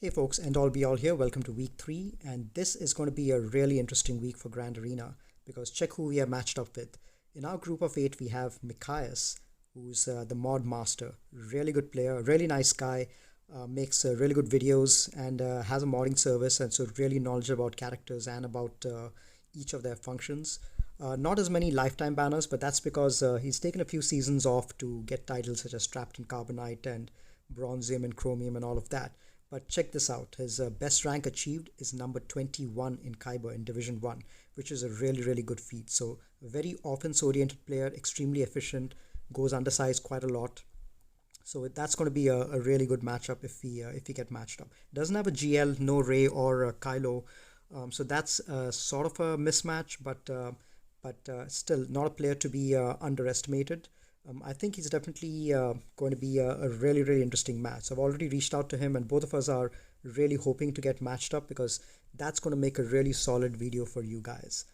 Hey folks, and all be all here. Welcome to week 3, and this is going to be a really interesting week for Grand Arena because check who we are matched up with. In our group of 8, we have Mikaias, who's the mod master. Really good player, really nice guy, makes really good videos, and has a modding service, and so really knowledgeable about characters and about each of their functions. Not as many lifetime banners, but that's because he's taken a few seasons off to get titles such as Trapped in Carbonite and Bronzium and Chromium and all of that. But check this out. His best rank achieved is number 21 in Kyber in Division 1, which is a really, really good feat. So a very offense-oriented player, extremely efficient, goes undersized quite a lot. So that's going to be a really good matchup if we get matched up. Doesn't have a GL, no Ray or Kylo. So that's sort of a mismatch, but still not a player to be underestimated. I think he's definitely going to be a really, really interesting match. So I've already reached out to him, and both of us are really hoping to get matched up because that's going to make a really solid video for you guys.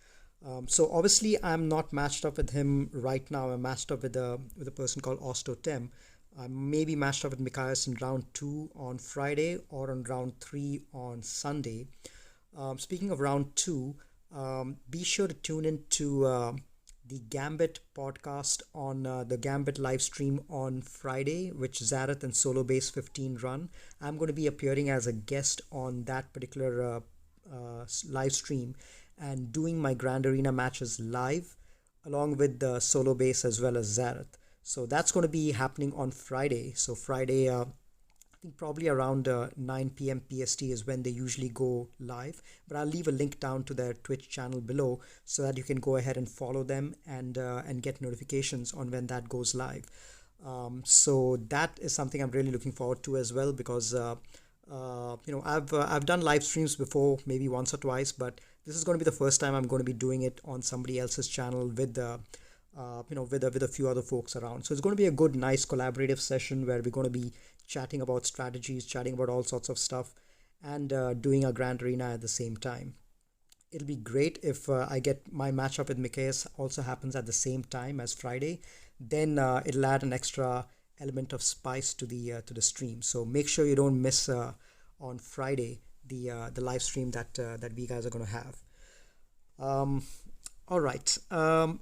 So obviously, I'm not matched up with him right now. I'm matched up with a person called Ostotem. I may be matched up with Mikaias in round 2 on Friday or on round 3 on Sunday. Speaking of round 2, be sure to tune in to the Gambit podcast on the Gambit live stream on Friday, which Zareth and Solo Base 15 run. I'm going to be appearing as a guest on that particular live stream and doing my Grand Arena matches live along with the Solo Base as well as Zareth. So that's going to be happening on Friday. So Friday, I think probably around 9 p.m. PST is when they usually go live. But I'll leave a link down to their Twitch channel below so that you can go ahead and follow them and get notifications on when that goes live. So that is something I'm really looking forward to as well because I've done live streams before, maybe once or twice, but this is going to be the first time I'm going to be doing it on somebody else's channel with with a few other folks around. So it's going to be a good, nice collaborative session where we're going to be chatting about strategies, chatting about all sorts of stuff, and doing a Grand Arena at the same time. It'll be great if I get my matchup with Mikaias also happens at the same time as Friday. Then it'll add an extra element of spice to the stream. So make sure you don't miss on Friday the live stream that we guys are going to have. All right.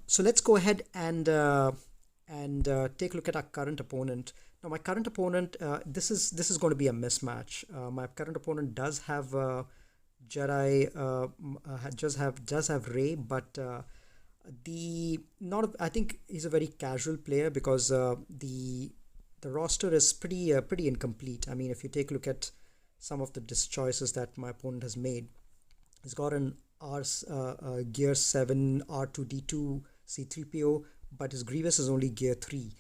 So let's go ahead and take a look at our current opponent. Now, my current opponent, this is going to be a mismatch. My current opponent does have Jedi, does have Rey, but I think he's a very casual player because the roster is pretty incomplete. I mean, if you take a look at some of the choices that my opponent has made, he's got an Gear 7 R2D2 C3PO, but his Grievous is only Gear 3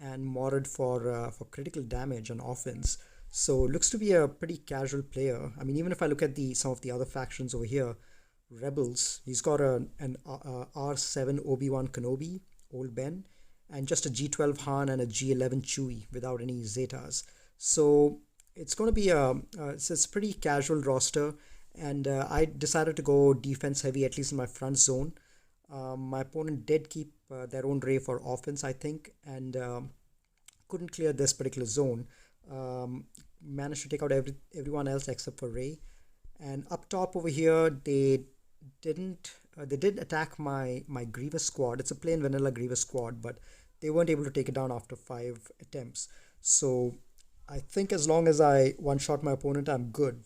and modded for critical damage on offense. So looks to be a pretty casual player. I mean, even if I look at some of the other factions over here, Rebels, he's got an R7 Obi-Wan Kenobi, Old Ben, and just a G12 Han and a G11 Chewie without any Zetas. So it's going to be it's a pretty casual roster. And I decided to go defense heavy, at least in my front zone. My opponent did keep their own Rey for offense, I think, and couldn't clear this particular zone. Managed to take out everyone else except for Rey. And up top over here, they did attack my Grievous squad. It's a plain vanilla Grievous squad, but they weren't able to take it down after 5 attempts. So I think as long as I one-shot my opponent, I'm good.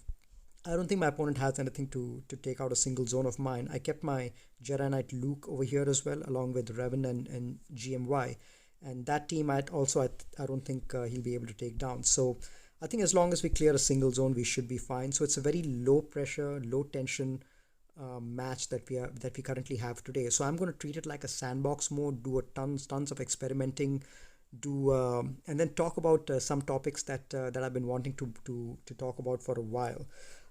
I don't think my opponent has anything to take out a single zone of mine. I kept my Jedi Knight Luke over here as well, along with Revan and GMY. And that team I don't think he'll be able to take down. So I think as long as we clear a single zone, we should be fine. So it's a very low pressure, low tension match that we currently have today. So I'm going to treat it like a sandbox mode, do tons of experimenting, and then talk about some topics that I've been wanting to talk about for a while.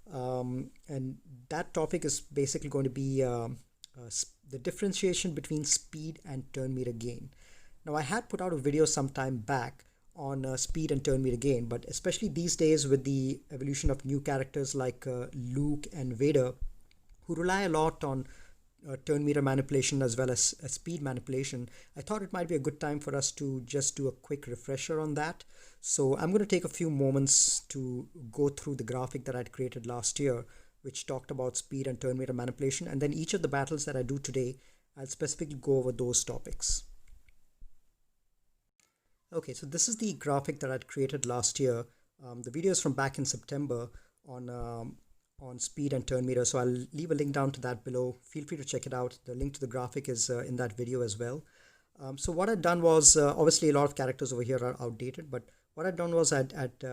And that topic is basically going to be the differentiation between speed and turn meter gain. Now, I had put out a video some time back on speed and turn meter gain, but especially these days with the evolution of new characters like Luke and Vader, who rely a lot on turn meter manipulation as well as speed manipulation, I thought it might be a good time for us to just do a quick refresher on that. So I'm going to take a few moments to go through the graphic that I'd created last year, which talked about speed and turn meter manipulation, and then each of the battles that I do today, I'll specifically go over those topics. Okay, so this is the graphic that I'd created last year. The video is from back in September on speed and turn meter, so I'll leave a link down to that below. Feel free to check it out. The link to the graphic is in that video as well. So what I'd done was, obviously a lot of characters over here are outdated, but what I'd done was I'd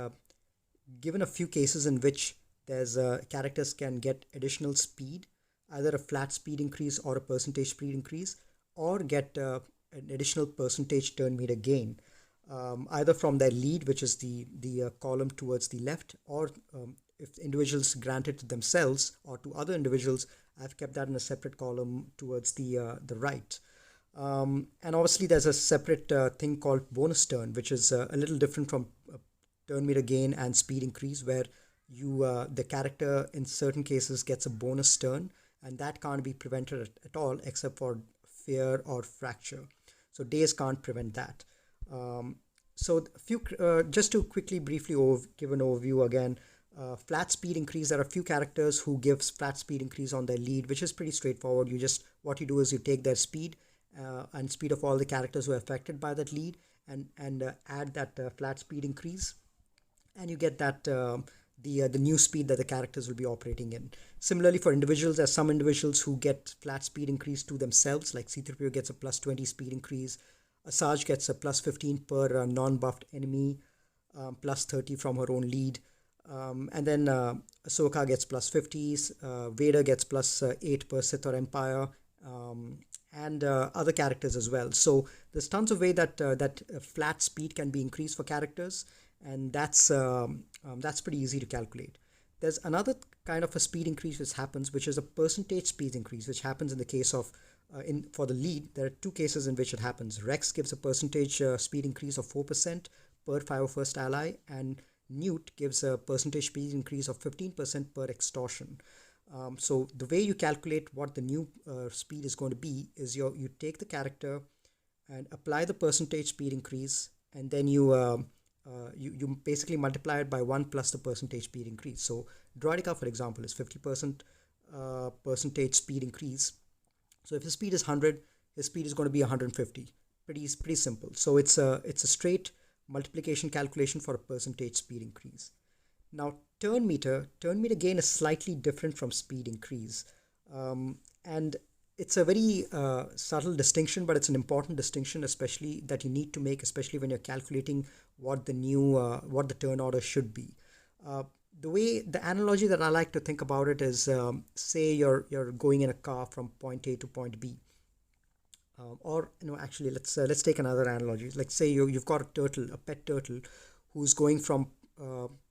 given a few cases in which there's characters can get additional speed, either a flat speed increase or a percentage speed increase, or get an additional percentage turn meter gain, either from their lead, which is the column towards the left, or if individuals grant it to themselves or to other individuals, I've kept that in a separate column towards the right. And obviously there's a separate thing called bonus turn, which is a little different from turn meter gain and speed increase, where the character in certain cases gets a bonus turn, and that can't be prevented at all except for fear or fracture. So days can't prevent that. So just to quickly briefly give an overview again. Flat speed increase, there are a few characters who gives flat speed increase on their lead, which is pretty straightforward. What you do is you take their speed and speed of all the characters who are affected by that lead and add that flat speed increase, and you get that the new speed that the characters will be operating in. Similarly, for individuals, there's some individuals who get flat speed increase to themselves, like C-3PO gets a plus 20 speed increase, Asajj gets a plus 15 per non-buffed enemy, plus 30 from her own lead. And then Ahsoka gets plus 50s, Vader gets plus 8 per Sith or Empire, and other characters as well. So there's tons of way that flat speed can be increased for characters, and that's pretty easy to calculate. There's another kind of a speed increase which is a percentage speed increase, which happens in the case of for the lead. There are two cases in which it happens. Rex gives a percentage speed increase of 4% per 501st ally, and Newt gives a percentage speed increase of 15% per extortion. So the way you calculate what the new speed is going to be is you take the character and apply the percentage speed increase, and then you basically multiply it by 1 plus the percentage speed increase. So Droideka, for example, is 50% percentage speed increase. So if his speed is 100, his speed is going to be 150. Pretty simple. So it's a straight multiplication calculation for a percentage speed increase. Now turn meter gain is slightly different from speed increase, and it's a very subtle distinction, but it's an important distinction, especially that you need to make, especially when you're calculating what the turn order should be. The analogy that I like to think about it is, say you're going in a car from point A to point B. Actually, let's take another analogy. Like, say you've got a pet turtle, who's going from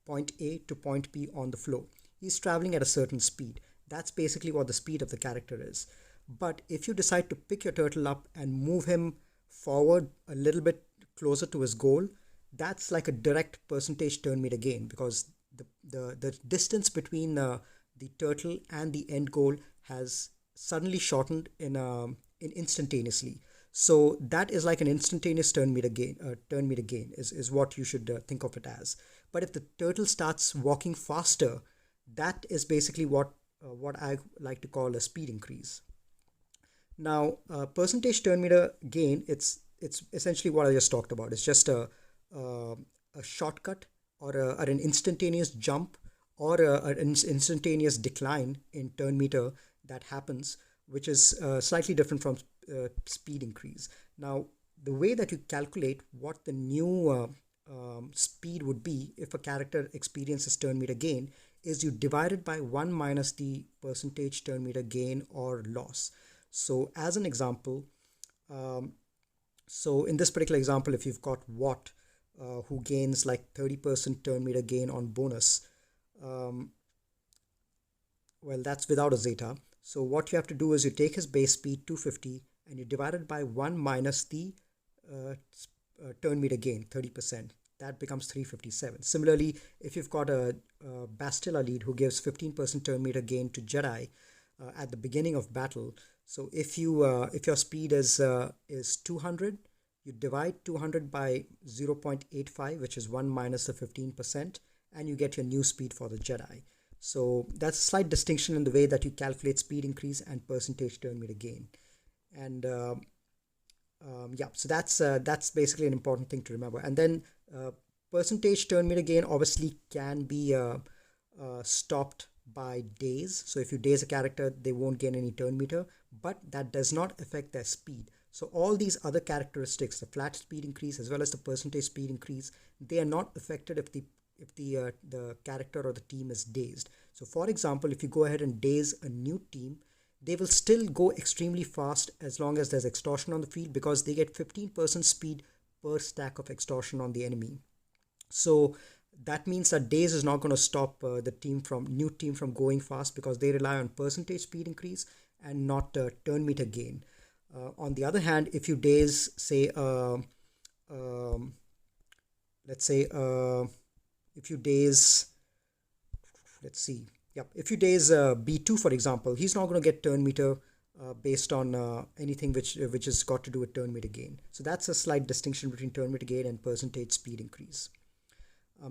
point A to point B on the floor. He's traveling at a certain speed. That's basically what the speed of the character is. But if you decide to pick your turtle up and move him forward a little bit closer to his goal, that's like a direct percentage turn meter gain, because the distance between the turtle and the end goal has suddenly shortened instantaneously. So that is like an instantaneous turn meter gain. Turn meter gain is what you should think of it as. But if the turtle starts walking faster, that is basically what I like to call a speed increase. Now, percentage turn meter gain, it's essentially what I just talked about. It's just a shortcut or an instantaneous jump or an instantaneous decline in turn meter that happens, which is slightly different from speed increase. Now, the way that you calculate what the new speed would be if a character experiences turn meter gain is you divide it by 1 minus the percentage turn meter gain or loss. So as an example, so in this particular example, if you've got Watt, who gains like 30% turn meter gain on bonus, well, that's without a zeta. So what you have to do is you take his base speed 250 and you divide it by 1 minus the turn meter gain, 30%. That becomes 357. Similarly, if you've got a Bastilla lead who gives 15% turn meter gain to Jedi, at the beginning of battle. So if your speed is 200, you divide 200 by 0.85, which is 1 minus the 15%, and you get your new speed for the Jedi. So that's a slight distinction in the way that you calculate speed increase and percentage turn meter gain. And yeah, so that's basically an important thing to remember. And then percentage turn meter gain obviously can be stopped by days. So if you daze a character, they won't gain any turn meter, but that does not affect their speed. So all these other characteristics, the flat speed increase as well as the percentage speed increase, they are not affected if the character or the team is dazed. So for example, if you go ahead and daze a new team, they will still go extremely fast as long as there's extortion on the field, because they get 15% speed per stack of extortion on the enemy. So that means that daze is not going to stop the new team from going fast, because they rely on percentage speed increase and not turn meter gain. On the other hand, if you daze, say, let's say, if you daze, let's see, yep, if you daze B2, for example, he's not going to get turn meter based on anything which has got to do with turn meter gain. So that's a slight distinction between turn meter gain and percentage speed increase.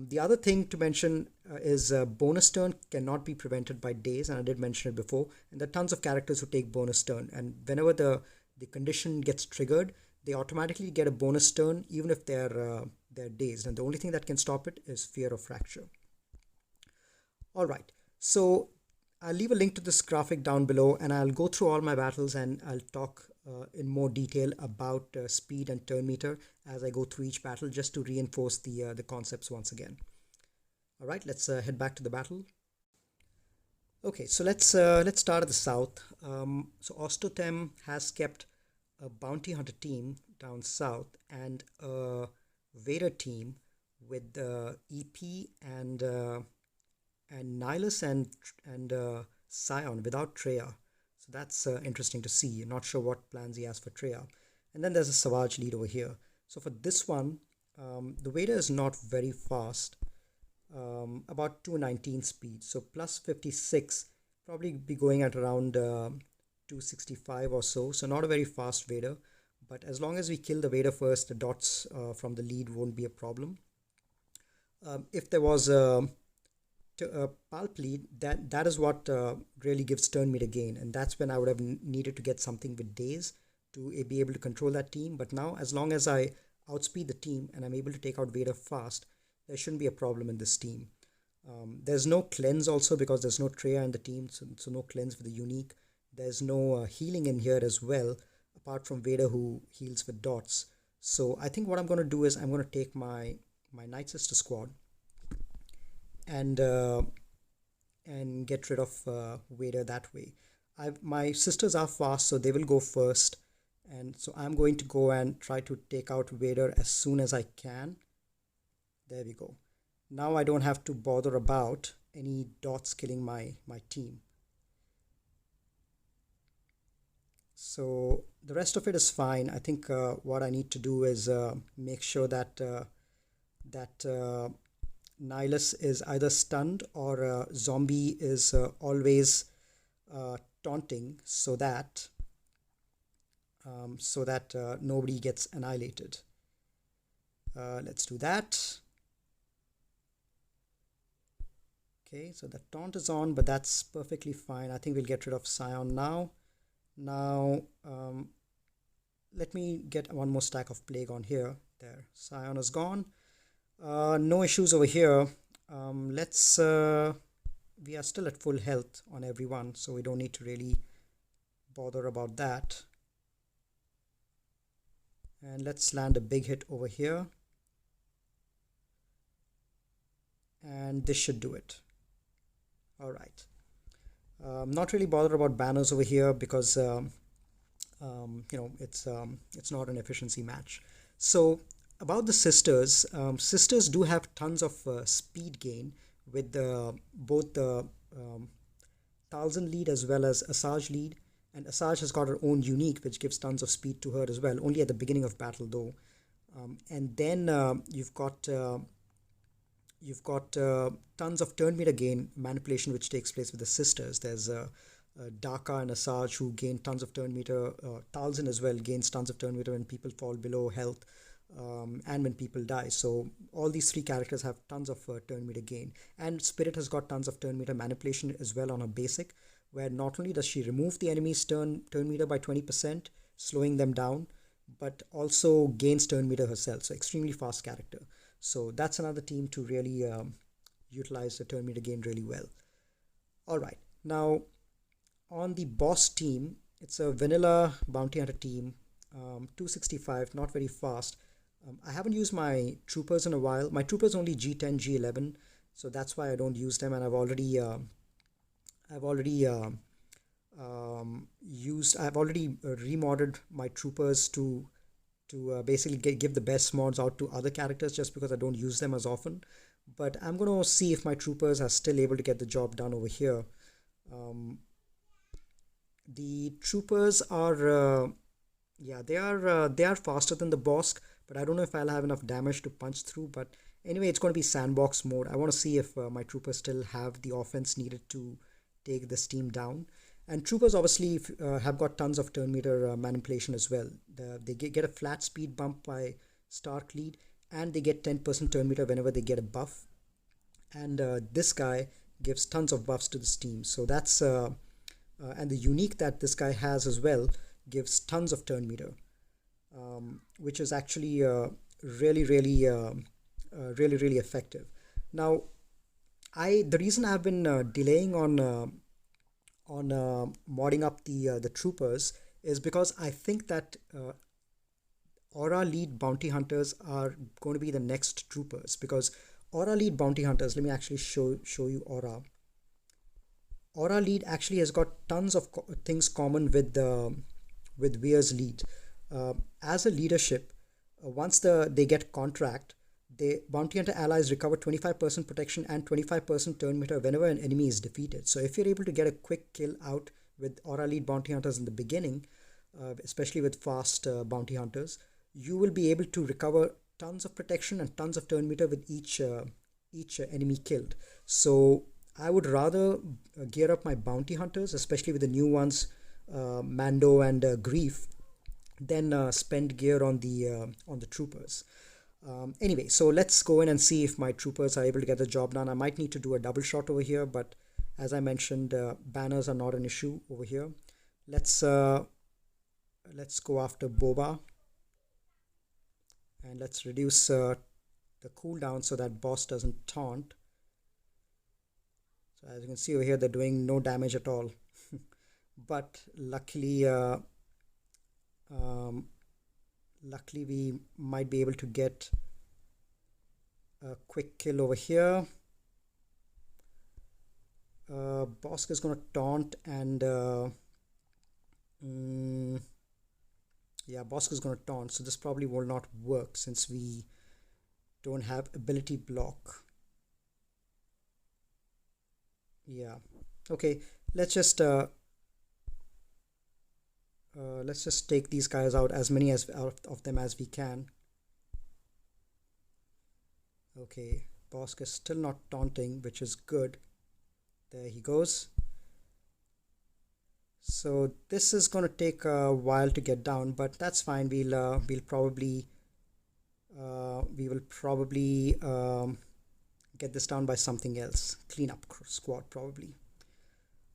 The other thing to mention is bonus turn cannot be prevented by daze, and I did mention it before. And there are tons of characters who take bonus turn, and whenever the condition gets triggered, they automatically get a bonus turn even if they're dazed. And the only thing that can stop it is fear of fracture. All right, so I'll leave a link to this graphic down below, and I'll go through all my battles and I'll talk in more detail about speed and turn meter as I go through each battle, just to reinforce the concepts once again. All right, let's head back to the battle. Okay, so let's start at the south. So Ostotem has kept a bounty hunter team down south and a Vader team with EP and Nihilus and Scion without Treya. So that's interesting to see. I'm not sure what plans he has for Treya. And then there's a Savage lead over here. So for this one, the Vader is not very fast, about 219 speed. So plus 56, probably be going at around 265 or so. So not a very fast Vader. But as long as we kill the Vader first, the dots from the lead won't be a problem. If there was a pulp lead, that is what really gives turn meter gain, and that's when I would have needed to get something with daze to be able to control that team. But now, as long as I outspeed the team and I'm able to take out Vader fast, there shouldn't be a problem in this team. There's no cleanse also, because there's no Treya in the team, so no cleanse for the unique. There's no healing in here as well, apart from Vader, who heals with dots. So I think what I'm going to do is I'm going to take my Night Sister squad and get rid of Vader that way. My sisters are fast, so they will go first, and so I'm going to go and try to take out Vader as soon as I can. There we go. Now I don't have to bother about any dots killing my team. So the rest of it is fine. I think what I need to do is make sure that Nihilus is either stunned or zombie is always taunting, so that nobody gets annihilated. Let's do that. Okay, so the taunt is on, but that's perfectly fine. I think we'll get rid of Scion now. Now, let me get one more stack of Plague on here. There, Scion is gone. No issues over here. We are still at full health on everyone, so we don't need to really bother about that. And let's land a big hit over here. And this should do it. All right. Not really bothered about banners over here, because it's not an efficiency match. So about the sisters, sisters do have tons of speed gain with both the Talzin lead as well as Asajj lead, and Asajj has got her own unique, which gives tons of speed to her as well, only at the beginning of battle though. And then you've got tons of turn meter gain manipulation, which takes place with the sisters. There's Daka and Asajj, who gain tons of turn meter. Talzin as well gains tons of turn meter when people fall below health, and when people die. So all these three characters have tons of turn meter gain. And Spirit has got tons of turn meter manipulation as well on her basic, where not only does she remove the enemy's turn meter by 20%, slowing them down, but also gains turn meter herself. So extremely fast character. So that's another team to really utilize the turn meter gain really well. All right, now on the boss team, it's a vanilla bounty hunter team, 265, not very fast. I haven't used my troopers in a while. My troopers only G10, G11, so that's why I don't use them. And I've already remodded my troopers to basically give the best mods out to other characters, just because I don't use them as often. But I'm going to see if my troopers are still able to get the job done over here. The troopers are, yeah, they are faster than the Bosk, but I don't know if I'll have enough damage to punch through. But anyway, it's going to be sandbox mode. I want to see if my troopers still have the offense needed to take this team down. And troopers obviously have got tons of turn meter manipulation as well. They get a flat speed bump by Stark lead, and they get 10% turn meter whenever they get a buff. And this guy gives tons of buffs to this team. So that's and the unique that this guy has as well gives tons of turn meter, which is actually really really effective. Now, the reason I've been delaying on modding up the troopers is because I think that aura lead bounty hunters are going to be the next troopers, because aura lead bounty hunters, let me actually show you aura. Aura lead actually has got tons of things common with Weir's lead. As a leadership, once they get contract, the bounty hunter allies recover 25% protection and 25% turn meter whenever an enemy is defeated. So if you're able to get a quick kill out with aura lead bounty hunters in the beginning, especially with fast bounty hunters, you will be able to recover tons of protection and tons of turn meter with each enemy killed. So I would rather gear up my bounty hunters, especially with the new ones, Mando and Grief, than spend gear on the troopers. Anyway, so let's go in and see if my troopers are able to get the job done. I might need to do a double shot over here, but as I mentioned, banners are not an issue over here. Let's go after Boba, and let's reduce the cooldown so that boss doesn't taunt. So as you can see over here, they're doing no damage at all. But luckily we might be able to get a quick kill over here. Bosk is going to taunt, and yeah, Bosk is going to taunt, so this probably will not work since we don't have ability block. Yeah, okay, let's just take these guys out, as many of them as we can. Okay, Bosk is still not taunting, which is good. There he goes. So this is going to take a while to get down, but that's fine. We will probably get this down by something else. Cleanup squad probably.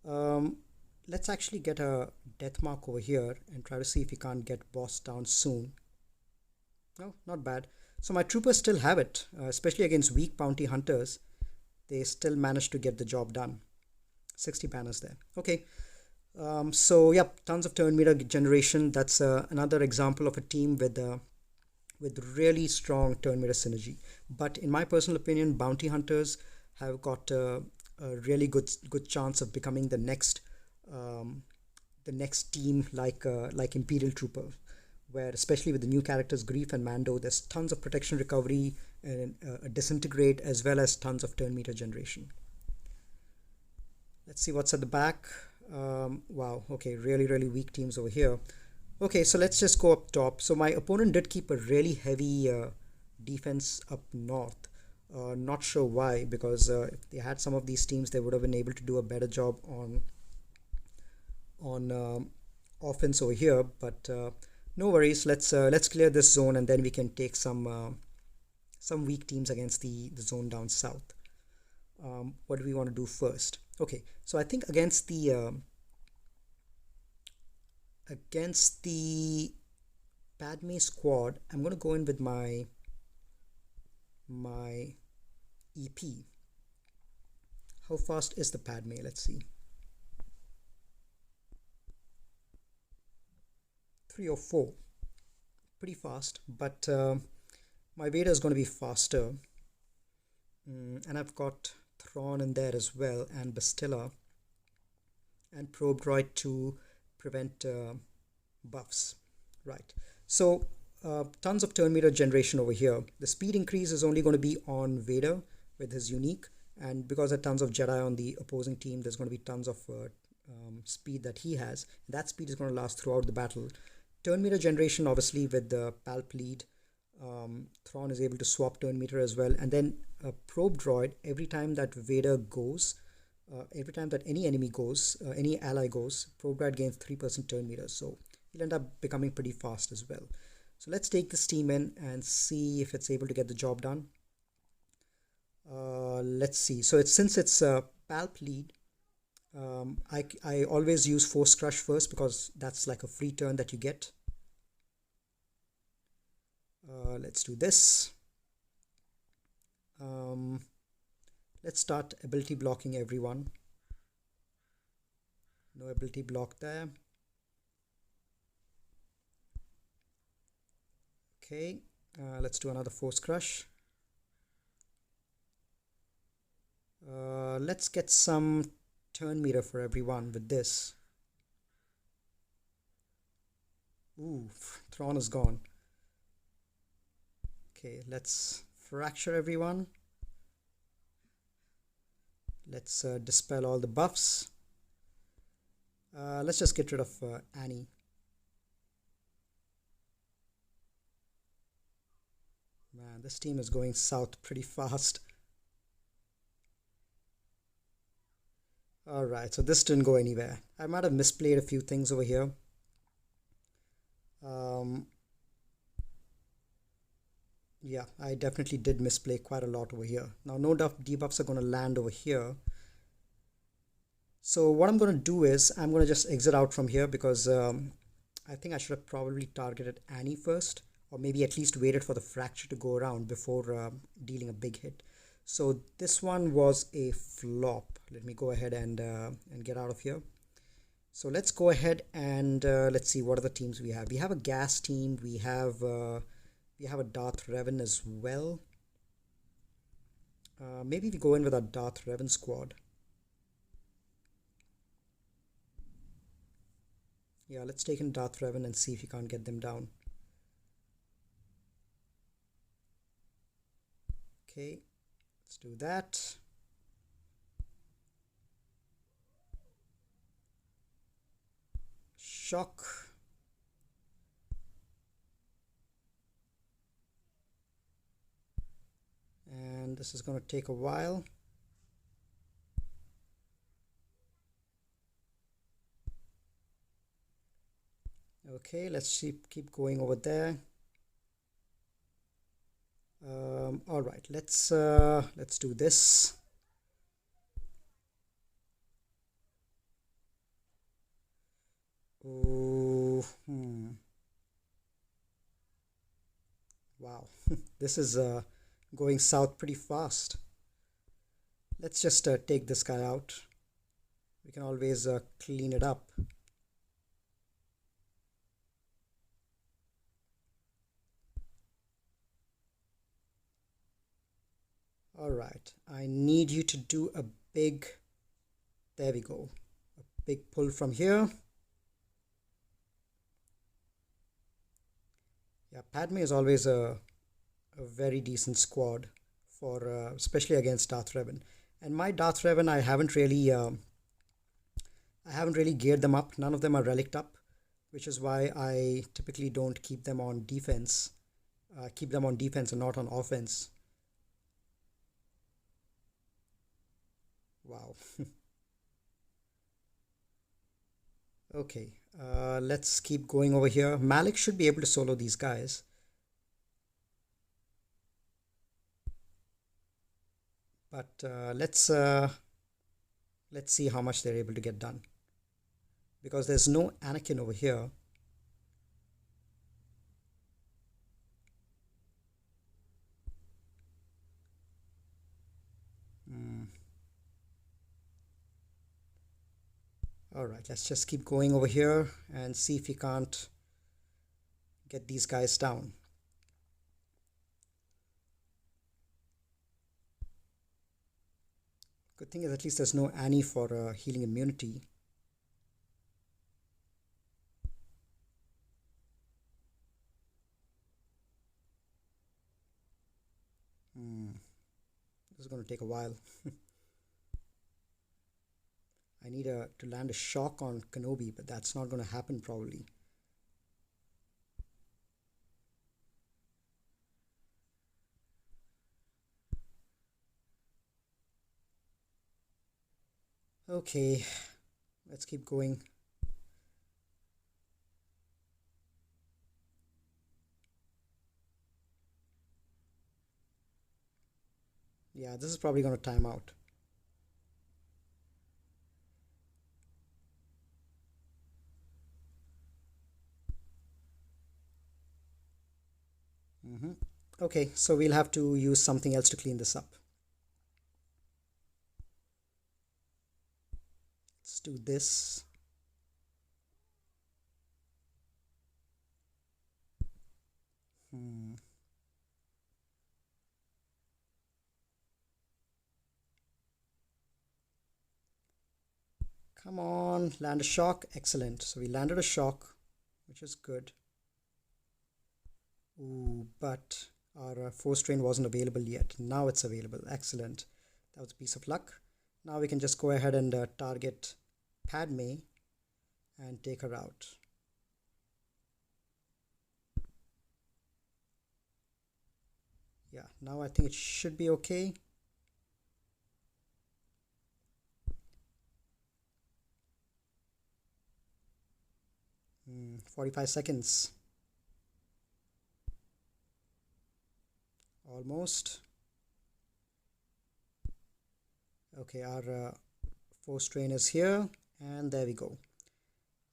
Let's actually get a death mark over here and try to see if we can't get boss down soon. No, not bad. So my troopers still have it, especially against weak bounty hunters. They still managed to get the job done. 60 banners there. Okay. So yep, tons of turn meter generation. That's another example of a team with really strong turn meter synergy. But in my personal opinion, bounty hunters have got a really good chance of becoming the next team like Imperial Trooper, where especially with the new characters Grief and Mando, there's tons of protection recovery and a disintegrate, as well as tons of turn meter generation. Let's see what's at the back. Wow, okay, really weak teams over here. Okay, so let's just go up top. So my opponent did keep a really heavy defense up north. Not sure why, because if they had some of these teams, they would have been able to do a better job on offense over here, but no worries. Let's clear this zone, and then we can take some weak teams against the zone down south. What do we want to do first? Okay, so I think against the Padme squad, I'm going to go in with my EP. How fast is the Padme? Let's see. 3 or 4. Pretty fast, but my Vader is going to be faster. And I've got Thrawn in there as well, and Bastilla, and Probe Droid to prevent buffs. Right. So tons of turn meter generation over here. The speed increase is only going to be on Vader with his unique, and because there are tons of Jedi on the opposing team, there's going to be tons of speed that he has. That speed is going to last throughout the battle. Turn meter generation, obviously, with the Palp lead, Thrawn is able to swap turn meter as well. And then Probe Droid, every time that Vader goes, every time that any enemy goes, any ally goes, Probe Droid gains 3% turn meter. So he'll end up becoming pretty fast as well. So let's take this team in and see if it's able to get the job done. Let's see. So since it's Palp lead, I always use Force Crush first because that's like a free turn that you get. Let's do this. Let's start ability blocking everyone. No ability block there. Okay, let's do another Force Crush. Let's get some turn meter for everyone with this. Ooh, Thrawn is gone. Okay, let's fracture everyone. Let's dispel all the buffs. Let's just get rid of Annie. Man, this team is going south pretty fast. Alright, so this didn't go anywhere. I might have misplayed a few things over here. Yeah, I definitely did misplay quite a lot over here. Now, no debuffs are going to land over here. So what I'm going to do is I'm going to just exit out from here because I think I should have probably targeted Annie first, or maybe at least waited for the fracture to go around before dealing a big hit. So this one was a flop. Let me go ahead and get out of here. So let's go ahead and let's see what are the teams we have. We have a gas team. We have a Darth Revan as well. Maybe we go in with our Darth Revan squad. Yeah, let's take in Darth Revan and see if you can't get them down. Okay, let's do that. Shock. And this is going to take a while. Okay, let's keep going over there. All right, let's do this. Oh, wow, this is going south pretty fast. Let's just take this guy out. We can always clean it up. All right, I need you to do a big, there we go, a big pull from here. Yeah, Padme is always a very decent squad for especially against Darth Revan. And my Darth Revan, I haven't really geared them up. None of them are relicked up, which is why I typically don't keep them on defense. Keep them on defense and not on offense. Wow. Okay, let's keep going over here. Malik should be able to solo these guys. But let's see how much they're able to get done. Because there's no Anakin over here. All right, let's just keep going over here and see if we can't get these guys down. Good thing is at least there's no Annie for healing immunity. This is going to take a while. I need to land a shock on Kenobi, but that's not going to happen probably. Okay, let's keep going. Yeah, this is probably going to time out. Okay, so we'll have to use something else to clean this up. Let's do this. Come on, land a shock. Excellent. So we landed a shock, which is good. Ooh, but our force train wasn't available yet. Now it's available. Excellent. That was a piece of luck. Now we can just go ahead and target Padme and take her out. Yeah, now I think it should be okay. 45 seconds. Almost. Okay, our force train is here, and there we go.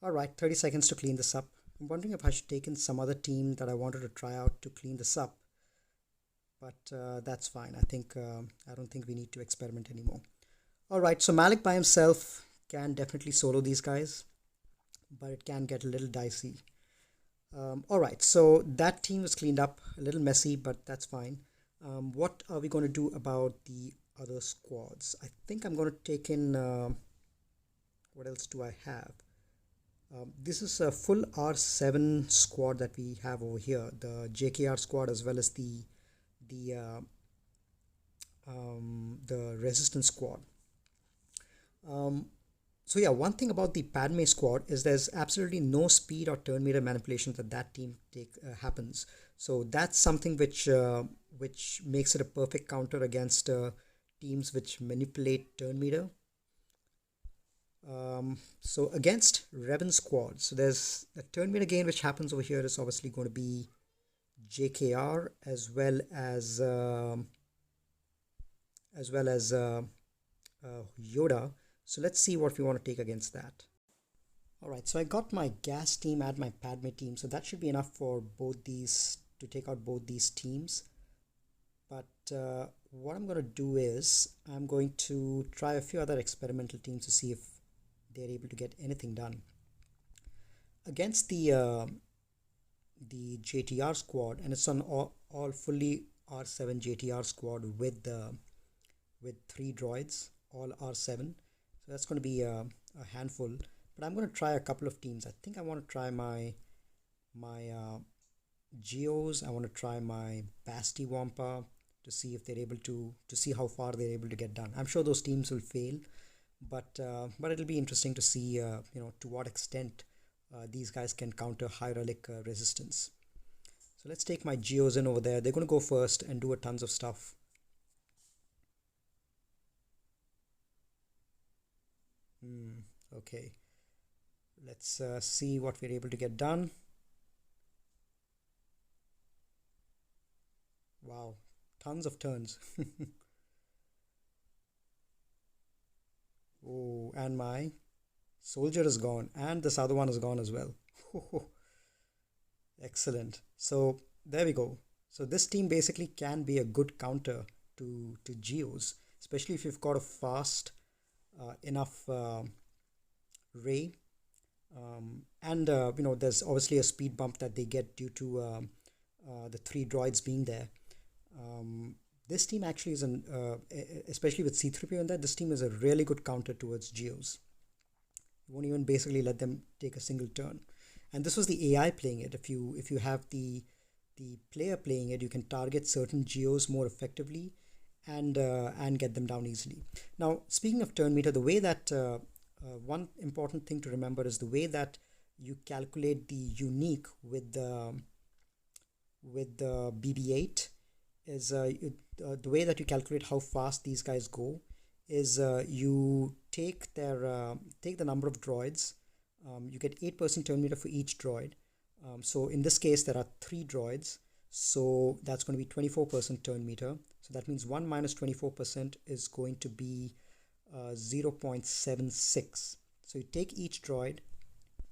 All right, 30 seconds to clean this up. I'm wondering if I should take in some other team that I wanted to try out to clean this up, but that's fine. I don't think we need to experiment anymore. All right, so Malik by himself can definitely solo these guys, but it can get a little dicey. All right, so that team was cleaned up, a little messy, but that's fine. What are we going to do about the other squads? I think I'm going to take in, what else do I have? This is a full R7 squad that we have over here, the JKR squad as well as the resistance squad. So yeah, one thing about the Padme squad is there's absolutely no speed or turn meter manipulation that team happens. So that's something which makes it a perfect counter against teams which manipulate turn meter. So against Revan squad, so there's the turn meter gain which happens over here is obviously going to be JKR as well as Yoda. So let's see what we want to take against that. All right, so I got my gas team and my Padme team, so that should be enough for both these to take out both these teams. But what I'm going to do is I'm going to try a few other experimental teams to see if they're able to get anything done against the JTR squad, and it's on all fully R7 JTR squad with 3 droids, all R7. So that's going to be a handful. But I'm going to try a couple of teams. I think I want to try my Geos. I want to try my Basti Wampa to see if they're able to see how far they're able to get done. I'm sure those teams will fail, but it'll be interesting to see to what extent these guys can counter high relic resistance. So let's take my Geos in over there. They're going to go first and do a tons of stuff. Okay. Let's see what we're able to get done. Wow, tons of turns. Oh, and my soldier is gone, and this other one is gone as well. Excellent. So there we go. So this team basically can be a good counter to Geos, especially if you've got a fast enough Ray. And there's obviously a speed bump that they get due to the three droids being there. This team actually is especially with C3PO in there, this team is a really good counter towards Geos. You won't even basically let them take a single turn. And this was the AI playing it. If you have the player playing it, you can target certain Geos more effectively and get them down easily. Now, speaking of turn meter, the way that one important thing to remember is the way that you calculate the unique with the BB-8 is the way that you calculate how fast these guys go is you take the number of droids. You get 8% turn meter for each droid. So in this case, there are 3 droids. So that's going to be 24% turn meter. So that means 1 minus 24% is going to be 0.76. So you take each droid,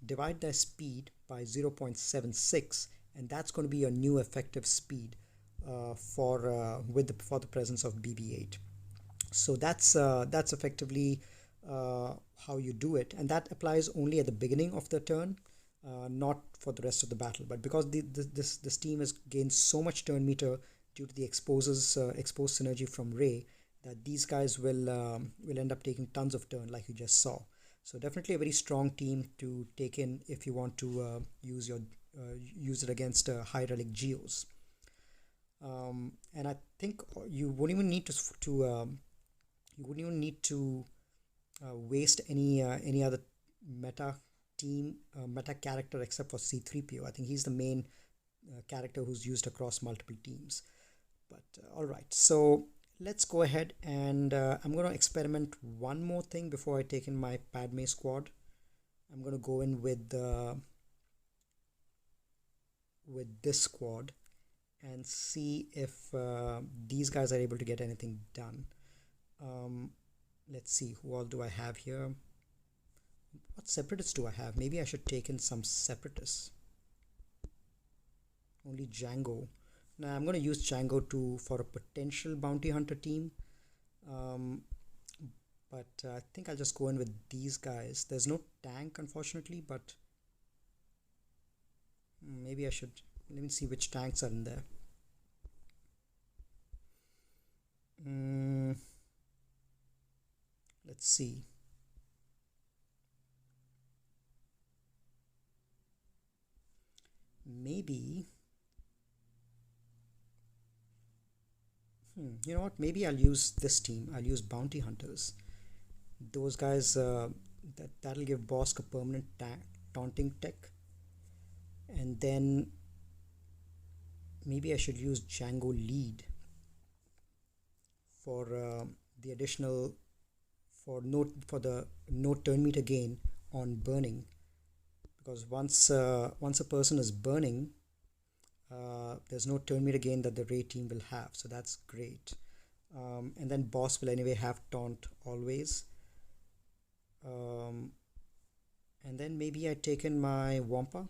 divide their speed by 0.76, and that's going to be your new effective speed for the presence of BB-8. So that's effectively how you do it, and that applies only at the beginning of the turn, not for the rest of the battle. But because this team has gained so much turn meter due to the exposed synergy from Rey, that these guys will end up taking tons of turn, like you just saw. So definitely a very strong team to take in if you want to use it against high relic Geos. And I think you wouldn't even need to waste any other meta character except for C3PO. I think he's the main character who's used across multiple teams. But all right, so let's go ahead and I'm going to experiment one more thing before I take in my Padme squad. I'm going to go in with this squad and see if these guys are able to get anything done. Let's see, who all do I have here? What separatists do I have? Maybe I should take in some separatists. Only Django. Now I'm going to use Django for a potential bounty hunter team. But I think I'll just go in with these guys. There's no tank, unfortunately, but maybe I should. Let me see which tanks are in there. Let's see. Maybe. You know what? Maybe I'll use this team. I'll use bounty hunters. Those guys. That'll give Bosk a permanent taunting tech. And then maybe I should use Django lead for the additional for the no turn meter gain on burning, because once a person is burning, there's no turn meter gain that the Rey team will have, so that's great. And then boss will anyway have taunt always. And then maybe I take in my Wampa.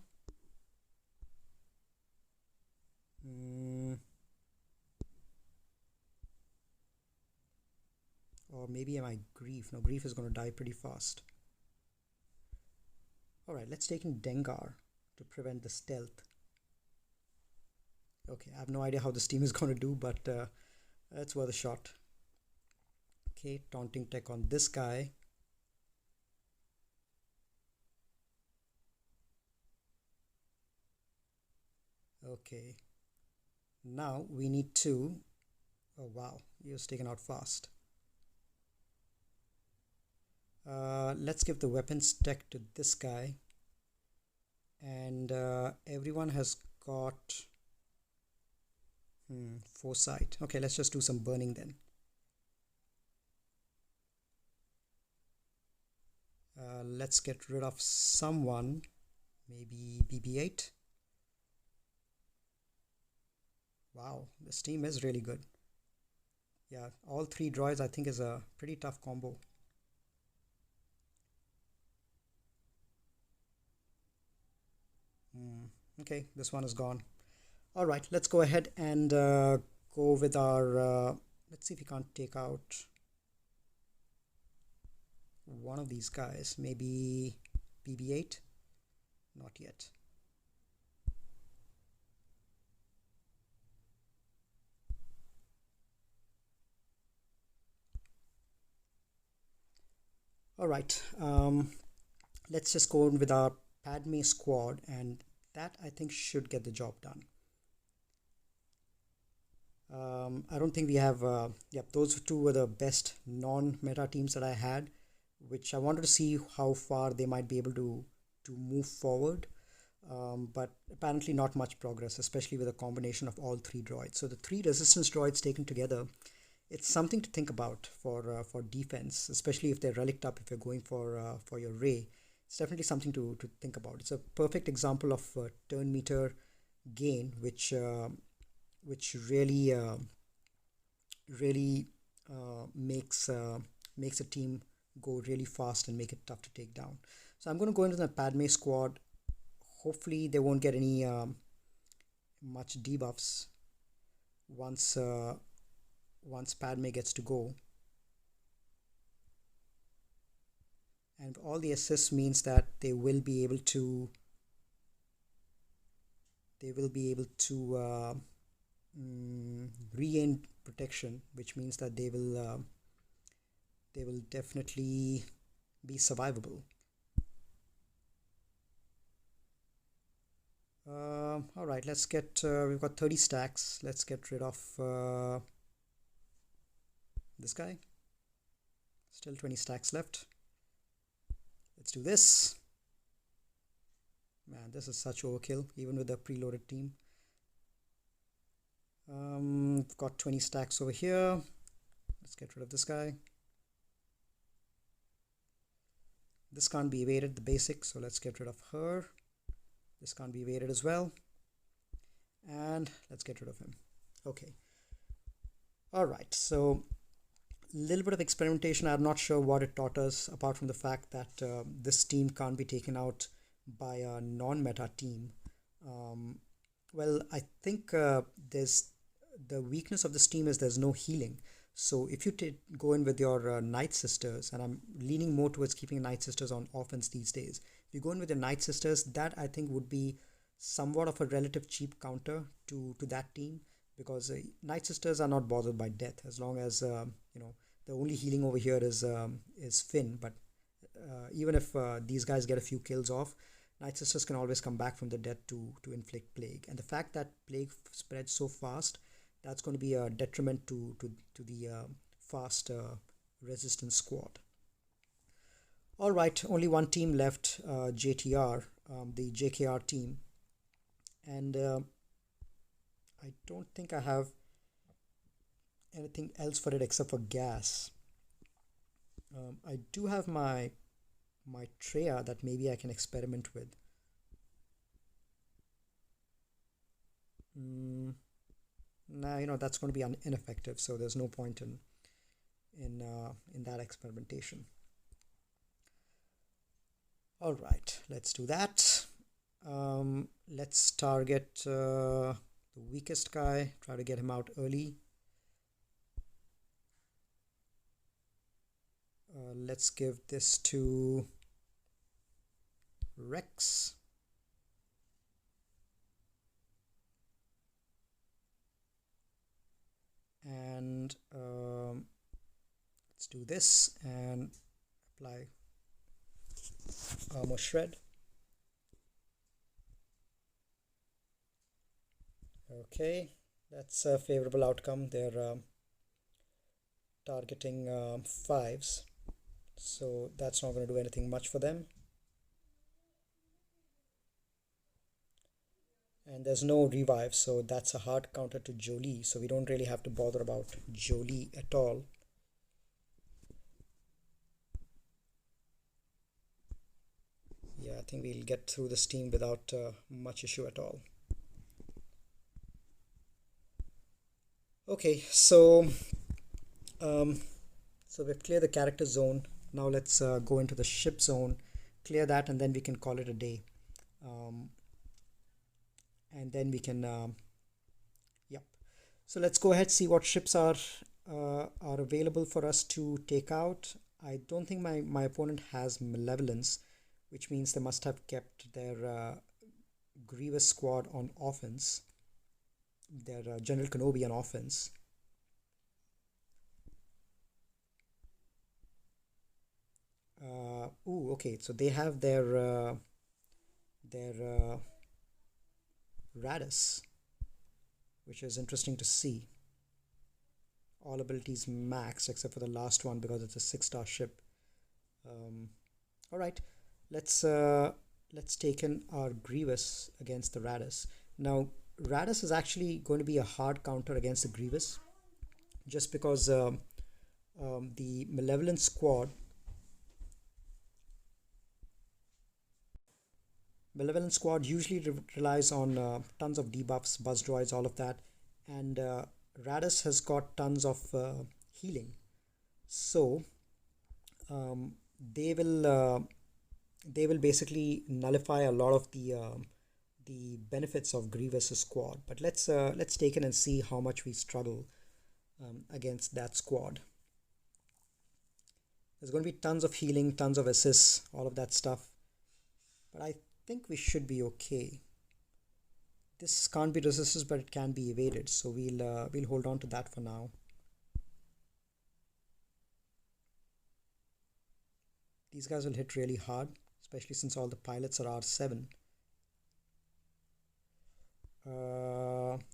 Or maybe my Grief. No, Grief is going to die pretty fast. Alright, let's take in Dengar to prevent the stealth. Okay, I have no idea how this team is going to do, but it's worth a shot. Okay, taunting tech on this guy. Okay, now we need to. Oh wow, he was taken out fast. Let's give the weapons tech to this guy, and everyone has got foresight. Okay, let's just do some burning then. Let's get rid of someone, maybe BB-8. Wow, this team is really good. Yeah, all three droids I think is a pretty tough combo. Okay, this one is gone. All right, let's go ahead and go with our, let's see if we can't take out one of these guys, maybe BB-8, not yet. All right, let's just go on with our Padme squad, and that I think should get the job done. I don't think we have, yep, those two were the best non-meta teams that I had, which I wanted to see how far they might be able to move forward. But apparently not much progress, especially with a combination of all three droids. So the three resistance droids taken together, it's something to think about for defense, especially if they're relicked up, if you're going for your Ray. It's definitely something to think about. It's a perfect example of turn meter gain, which really makes a team go really fast and make it tough to take down. So I'm going to go into the Padme squad. Hopefully they won't get any much debuffs once Padme gets to go. And all the assists means that they will be able to regain protection, which means that they will definitely be survivable. All right, let's get, we've got 30 stacks. Let's get rid of this guy. Still 20 stacks left. Let's do this. Man, this is such overkill, even with the preloaded team. We've got 20 stacks over here. Let's get rid of this guy. This can't be evaded, the basic, so let's get rid of her. This can't be evaded as well. And let's get rid of him. Okay. All right, so a little bit of experimentation. I'm not sure what it taught us, apart from the fact that this team can't be taken out by a non-meta team. Well, I think there's the weakness of this team is there's no healing. So if you go in with your Night Sisters, and I'm leaning more towards keeping Night Sisters on offense these days. If you go in with your Night Sisters, that I think would be somewhat of a relative cheap counter to that team, because Night Sisters are not bothered by death as long as the only healing over here is Finn. But even if these guys get a few kills off, Night Sisters can always come back from the dead to inflict plague. And the fact that plague spreads so fast, that's going to be a detriment to the fast resistance squad. All right, only one team left, JTR, the JKR team. And I don't think I have anything else for it except for gas. I do have my Treya that maybe I can experiment with. Nah, that's going to be ineffective, so there's no point in that experimentation. All right, let's do that. Let's target the weakest guy, try to get him out early. Let's give this to Rex. And let's do this and apply armor shred. Okay, that's a favorable outcome. They're targeting 5s, so that's not going to do anything much for them. And there's no revive, so that's a hard counter to Jolie, so we don't really have to bother about Jolie at all. think we'll get through this team without much issue at all. Okay, so we've cleared the character zone. Now let's go into the ship zone, clear that, and then we can call it a day. And then we can, yep. So let's go ahead, see what ships are available for us to take out. I don't think my opponent has Malevolence, which means they must have kept their Grievous squad on offense, their General Kenobi on offense. Okay, so they have their Radis, which is interesting to see. All abilities maxed except for the last one because it's a 6-star ship. All right, let's take in our Grievous against the Radis. Now, Radis is actually going to be a hard counter against the Grievous, just because the Malevolent squad. Malevolent squad usually relies on tons of debuffs, buzz droids, all of that, and Radis has got tons of healing, so they will basically nullify a lot of the benefits of Grievous' squad. But let's take it and see how much we struggle against that squad. There's going to be tons of healing, tons of assists, all of that stuff, but I think we should be okay. This can't be resisted, but it can be evaded, so we'll hold on to that for now. These guys will hit really hard, especially since all the pilots are R7.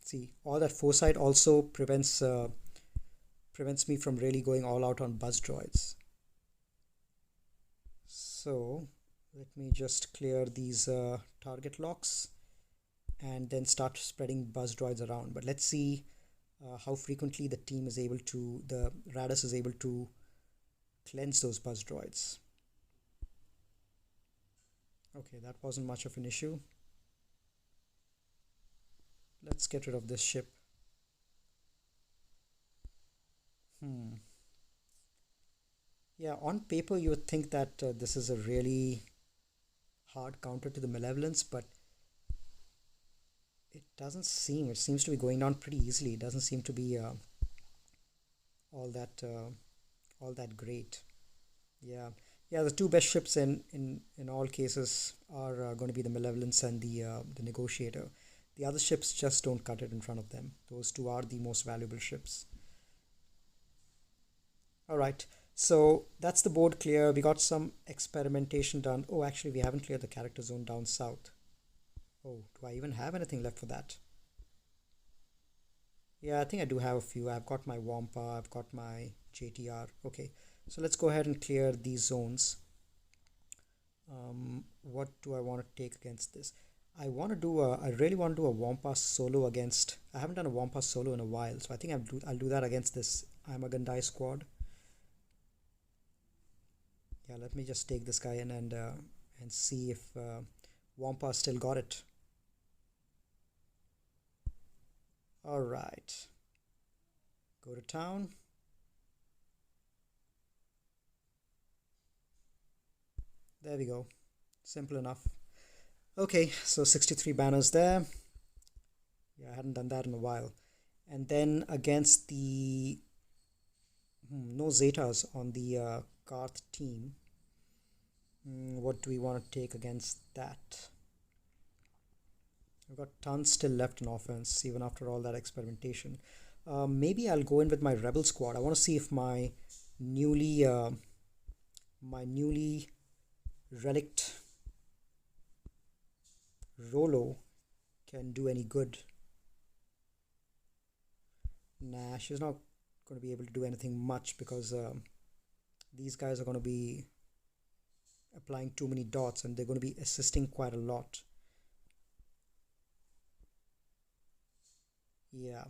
See, all that foresight also prevents me from really going all out on buzz droids. So let me just clear these target locks and then start spreading buzz droids around. But let's see how frequently the Radis is able to cleanse those buzz droids. Okay, that wasn't much of an issue. Let's get rid of this ship. Yeah, on paper you would think that this is a really hard counter to the Malevolence, but it doesn't seem. It seems to be going down pretty easily. It doesn't seem to be all that great. Yeah, the two best ships in all cases are going to be the Malevolence and the Negotiator. The other ships just don't cut it in front of them. Those two are the most valuable ships. All right, so that's the board clear. We got some experimentation done. Oh, actually, we haven't cleared the character zone down south. Oh, do I even have anything left for that? Yeah, I think I do have a few. I've got my Wampa, I've got my JTR. Okay, so let's go ahead and clear these zones. What do I want to take against this? I really want to do a Wampa solo against. I haven't done a Wampa solo in a while, so I think I'll do that against this Imagandai squad. Yeah, let me just take this guy in and see if Wampa still got it. All right, go to town. There we go. Simple enough. Okay, so 63 banners there. Yeah, I hadn't done that in a while. And then against the no Zetas on the Karth team. What do we want to take against that? We've got tons still left in offense, even after all that experimentation. Maybe I'll go in with my Rebel squad. I want to see if my newly relict Rolo can do any good. Nah, she's not going to be able to do anything much because these guys are going to be applying too many dots and they're going to be assisting quite a lot. Yeah.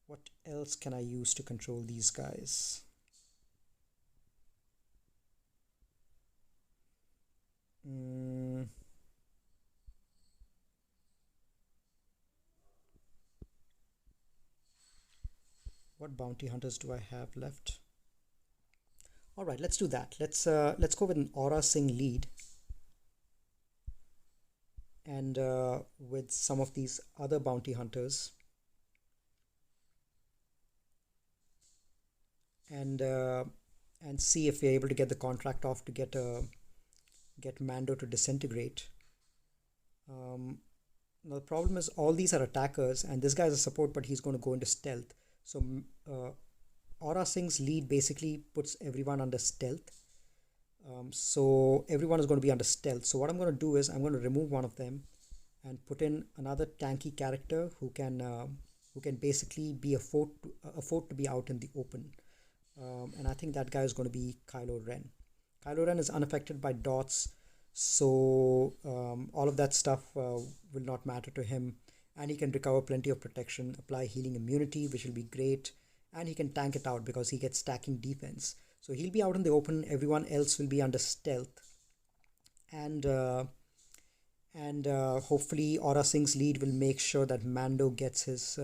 What else can I use to control these guys? What bounty hunters do I have left? All right, let's do that. Let's go with an Aura Singh lead, and with some of these other bounty hunters, and see if we're able to get the contract off to get Mando to disintegrate. Now the problem is all these are attackers, and this guy is a support, but he's going to go into stealth. So Aura Singh's lead basically puts everyone under stealth. So everyone is going to be under stealth. So what I'm going to do is I'm going to remove one of them and put in another tanky character who can basically be a fort to be out in the open. And I think that guy is going to be Kylo Ren. Kylo Ren is unaffected by dots, so all of that stuff will not matter to him, and he can recover plenty of protection, apply healing immunity, which will be great, and he can tank it out because he gets stacking defense. So he'll be out in the open, everyone else will be under stealth, and hopefully Aura Singh's lead will make sure that Mando gets his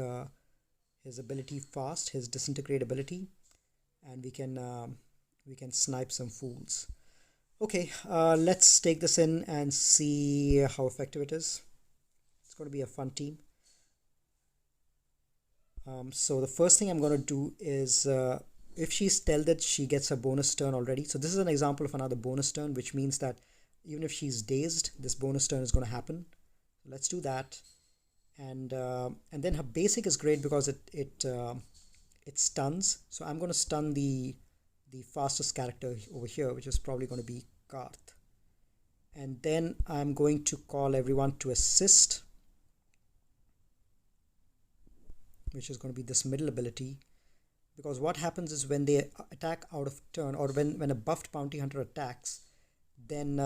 ability fast, his disintegrate ability, and we can snipe some fools. Okay, let's take this in and see how effective it is. It's going to be a fun team. So the first thing I'm going to do is if she's stealthed, she gets a bonus turn already. So this is an example of another bonus turn, which means that even if she's dazed, this bonus turn is going to happen. Let's do that, and then her basic is great because it stuns. So I'm going to stun the fastest character over here, which is probably going to be Karth, and then I'm going to call everyone to assist, which is going to be this middle ability, because what happens is when they attack out of turn, or when a buffed bounty hunter attacks, then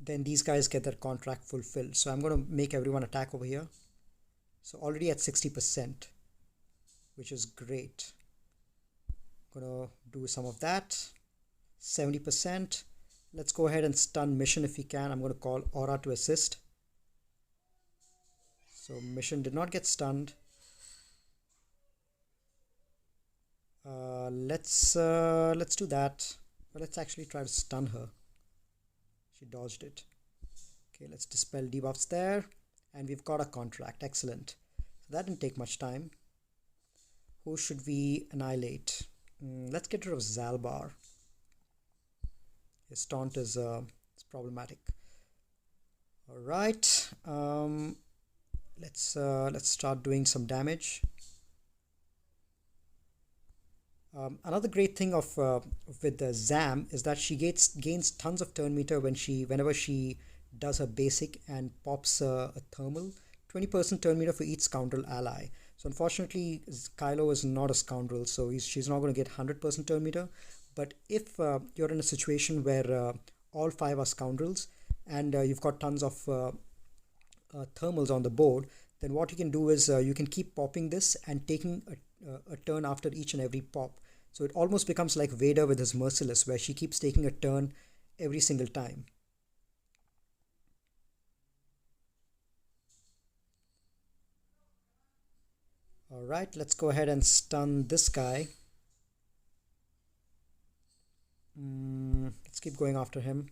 these guys get their contract fulfilled. So I'm going to make everyone attack over here. So already at 60%, which is great. Gonna do some of that. 70%. Let's go ahead and stun Mission if we can. I'm going to call Aura to assist. So Mission did not get stunned. Let's do that. But let's actually try to stun her. She dodged it. Okay, let's dispel debuffs there. And we've got a contract. Excellent. So that didn't take much time. Who should we annihilate? Let's get rid of Zalbar. His taunt is problematic. All right. Let's start doing some damage. Another great thing with the Zam is that she gains tons of turn meter whenever she does her basic and pops a thermal. 20% turn meter for each scoundrel ally. So unfortunately, Kylo is not a scoundrel, so she's not going to get 100% turn meter. But if you're in a situation where all 5 are scoundrels and you've got tons of thermals on the board, then what you can do is you can keep popping this and taking a turn after each and every pop. So it almost becomes like Vader with his Merciless, where she keeps taking a turn every single time. Alright, let's go ahead and stun this guy. Let's keep going after him.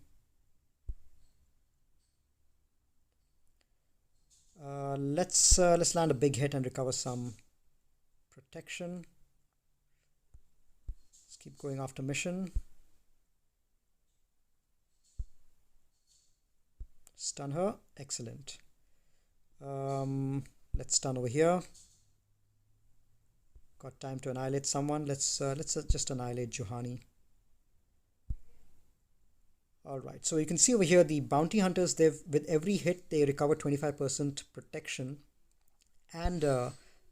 Let's land a big hit and recover some protection. Let's keep going after Mission. Stun her. Excellent. Let's stun over here. Got time to annihilate someone. Let's just annihilate Juhani. Alright, so you can see over here the bounty hunters, with every hit they recover 25% protection and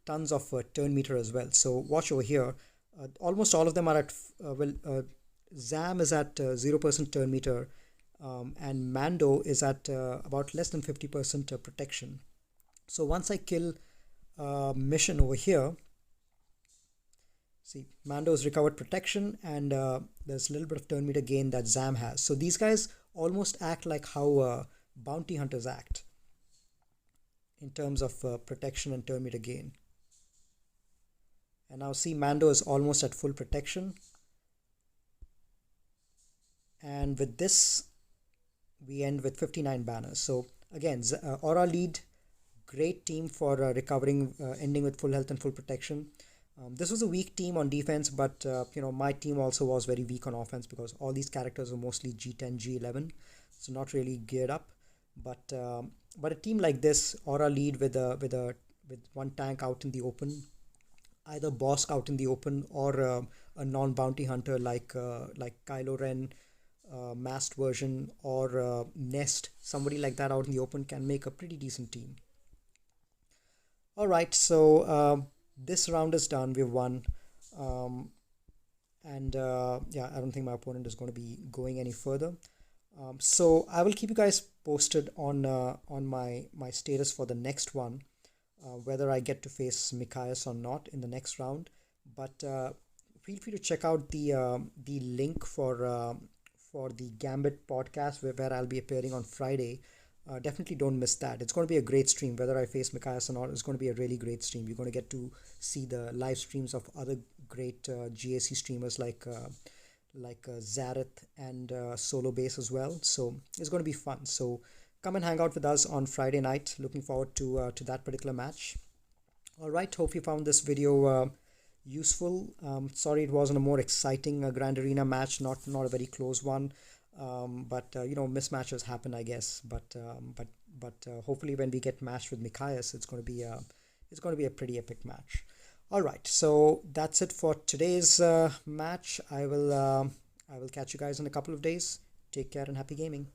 tons of turn meter as well. So watch over here. Almost all of them are at Zam is at 0% turn meter, and Mando is at about less than 50% protection. So once I kill Mission over here, see, Mando's recovered protection, and there's a little bit of turn meter gain that Zam has. So these guys almost act like how bounty hunters act. in terms of protection and turn meter gain. And now see, Mando is almost at full protection. And with this, we end with 59 banners. So again, Aura lead, great team for recovering, ending with full health and full protection. This was a weak team on defense, but my team also was very weak on offense because all these characters were mostly G10, G11, so not really geared up. But a team like this, Aura lead with one tank out in the open, either Bosk out in the open or a non-bounty hunter like Kylo Ren, masked version, or Nest, somebody like that out in the open can make a pretty decent team. All right, so this round is done. We've won, and I don't think my opponent is going to be going any further. So I will keep you guys posted on my status for the next one, whether I get to face Mikhails or not in the next round. But feel free to check out the link for the Gambit podcast where I'll be appearing on Friday. Definitely don't miss that. It's going to be a great stream. Whether I face Mikhails or not, it's going to be a really great stream. You're going to get to see the live streams of other great GAC streamers like Zareth and Solo Base as well. So it's going to be fun. So come and hang out with us on Friday night. Looking forward to that particular match. All right. Hope you found this video useful. Sorry it wasn't a more exciting Grand Arena match. Not a very close one. But mismatches happen, I guess. But hopefully when we get matched with Mikhails, it's going to be a pretty epic match. All right, so that's it for today's match. I will catch you guys in a couple of days. Take care and happy gaming.